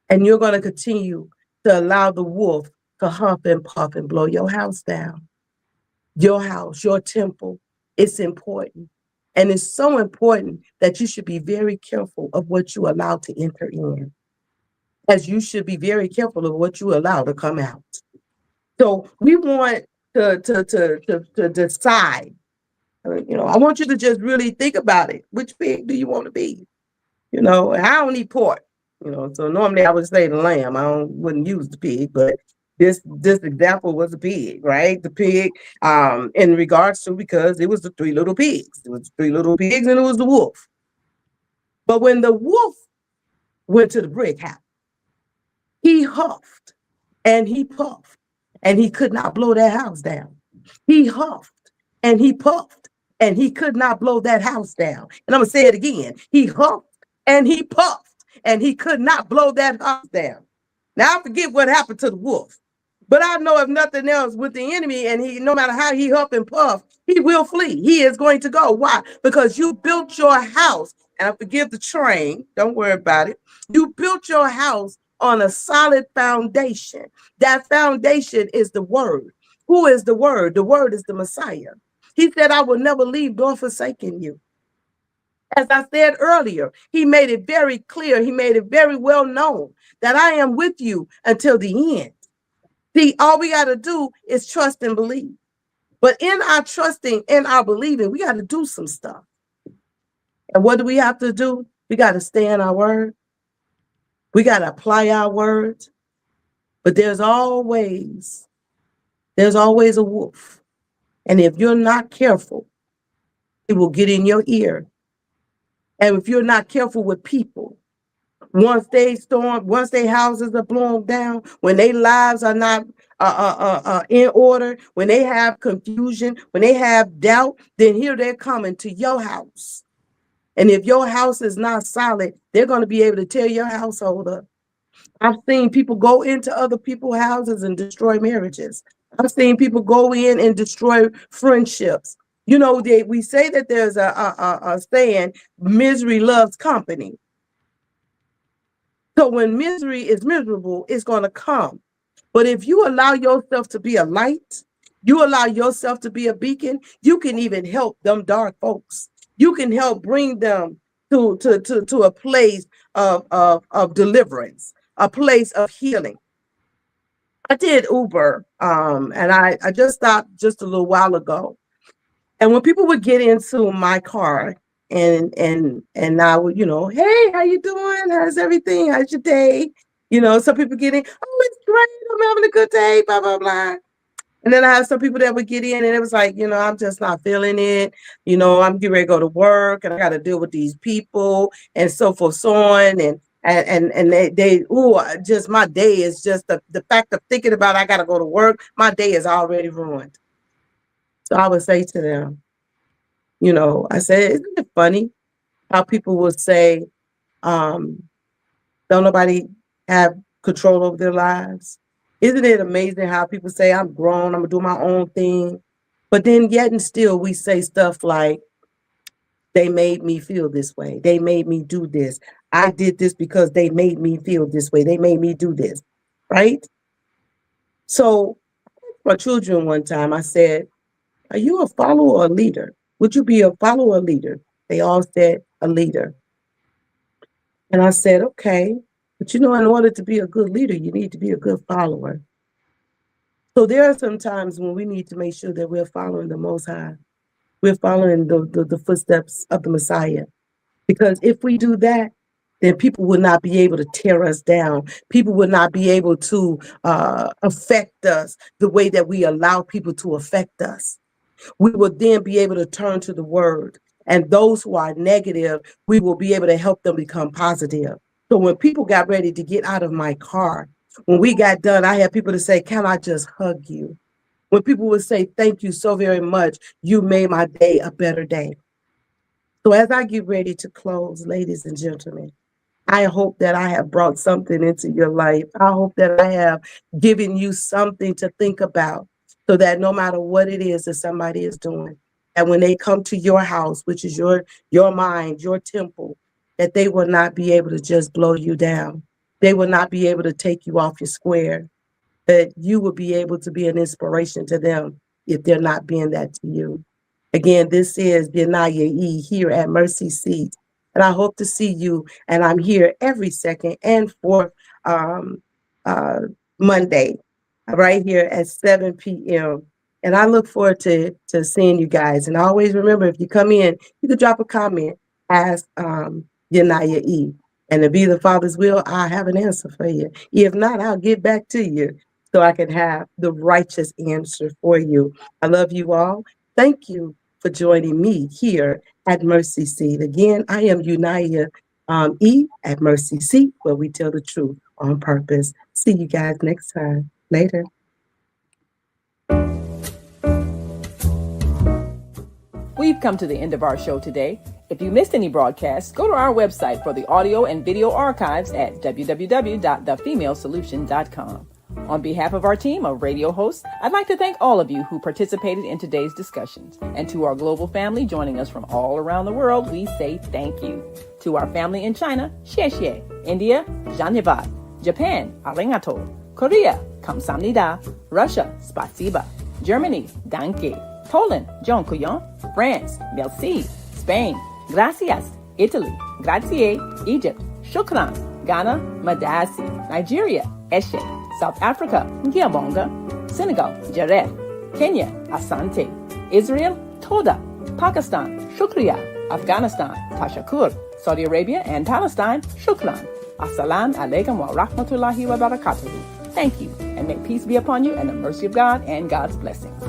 And you're going to continue to allow the wolf to huff and puff and blow your house down. Your house, your temple, it's important. And it's so important that you should be very careful of what you allow to enter in, as you should be very careful of what you allow to come out. So we want to decide I want you to just really think about it. Which pig do you want to be? And I don't eat pork. So normally I would say the lamb. Wouldn't use the pig, but this example was a pig, right? The pig, in regards to, because it was the three little pigs. It was three little pigs and it was the wolf. But when the wolf went to the brick house, he huffed and he puffed and he could not blow that house down. He huffed and he puffed and he could not blow that house down. And I'm going to say it again. He huffed and he puffed and he could not blow that house down. Now I forget what happened to the wolf, but I know if nothing else with the enemy, and he, no matter how he huff and puff, he will flee. He is going to go. Why? Because you built your house, and I forgive the train. Don't worry about it. You built your house on a solid foundation. That foundation is the word. Who is the word? The word is the Messiah. He said, I will never leave nor forsaken you. As I said earlier, he made it very clear. He made it very well known that I am with you until the end. See, all we got to do is trust and believe. But in our trusting, in our believing, we got to do some stuff. And what do we have to do? We got to stay in our word. We got to apply our words. But there's always a wolf. And if you're not careful, it will get in your ear. And if you're not careful with people, once their houses are blown down, when their lives are not in order, when they have confusion, when they have doubt, then here they're coming to your house. And if your house is not solid, they're going to be able to tear your household up. I've seen people go into other people's houses and destroy marriages. I've seen people go in and destroy friendships. We say that there's a saying, misery loves company. So when misery is miserable, it's going to come. But if you allow yourself to be a light, you allow yourself to be a beacon, you can even help them dark folks. You can help bring them to a place of deliverance, a place of healing. I did Uber, and I just stopped just a little while ago. And when people would get into my car and I would, hey, how you doing? How's everything? How's your day? Some people get in, oh, it's great. I'm having a good day, blah, blah, blah. And then I have some people that would get in and it was like, I'm just not feeling it. I'm getting ready to go to work and I got to deal with these people and so forth, so on. And they just my day is just the fact of thinking about I got to go to work. My day is already ruined. So I would say to them, I said, isn't it funny how people will say, don't nobody have control over their lives? Isn't it amazing how people say, I'm grown, I'm gonna do my own thing. But then yet and still we say stuff like, they made me feel this way. They made me do this. I did this because they made me feel this way. They made me do this, right? So my children one time, I said, are you a follower or a leader? Would you be a follower or a leader? They all said a leader. And I said, okay, but in order to be a good leader, you need to be a good follower. So there are some times when we need to make sure that we're following the Most High. We're following the footsteps of the Messiah. Because if we do that, then people will not be able to tear us down. People will not be able to affect us the way that we allow people to affect us. We will then be able to turn to the word. And those who are negative, we will be able to help them become positive. So when people got ready to get out of my car, when we got done, I had people to say, can I just hug you? When people would say, thank you so very much, you made my day a better day. So as I get ready to close, ladies and gentlemen, I hope that I have brought something into your life. I hope that I have given you something to think about so that no matter what it is that somebody is doing, and when they come to your house, which is your mind, your temple, that they will not be able to just blow you down. They will not be able to take you off your square, that you will be able to be an inspiration to them if they're not being that to you. Again, this is Yu'NiYah here at Mercy Seat. And I hope to see you. And I'm here every second and fourth Monday, right here at 7 p.m. And I look forward to seeing you guys. And always remember, if you come in, you can drop a comment, ask Yu'NiYah E. And to be the Father's will, I have an answer for you. If not, I'll get back to you so I can have the righteous answer for you. I love you all. Thank you for joining me here at Mercy Seat. Again, I am Yu'NiYah E at Mercy Seat, where we tell the truth on purpose. See you guys next time. Later. We've come to the end of our show today. If you missed any broadcasts, go to our website for the audio and video archives at www.thefemalesolution.com. On behalf of our team of radio hosts, I'd like to thank all of you who participated in today's discussions. And to our global family joining us from all around the world, we say thank you. To our family in China, xie xie. India, Dhanyavad. Japan, arigato. Korea, kamsamnida. Russia, spasiba. Germany, danke. Poland, dziękuję. France, merci. Spain, gracias. Italy, grazie. Egypt, shukran. Ghana, madasi. Nigeria, eshe. South Africa, ngiyabonga. Senegal, jareh. Kenya, asante. Israel, toda. Pakistan, shukriya. Afghanistan, tashakur. Saudi Arabia and Palestine, shukran. Assalamu alaikum wa rahmatullahi wa barakatuhu. Thank you, and may peace be upon you and the mercy of God and God's blessings.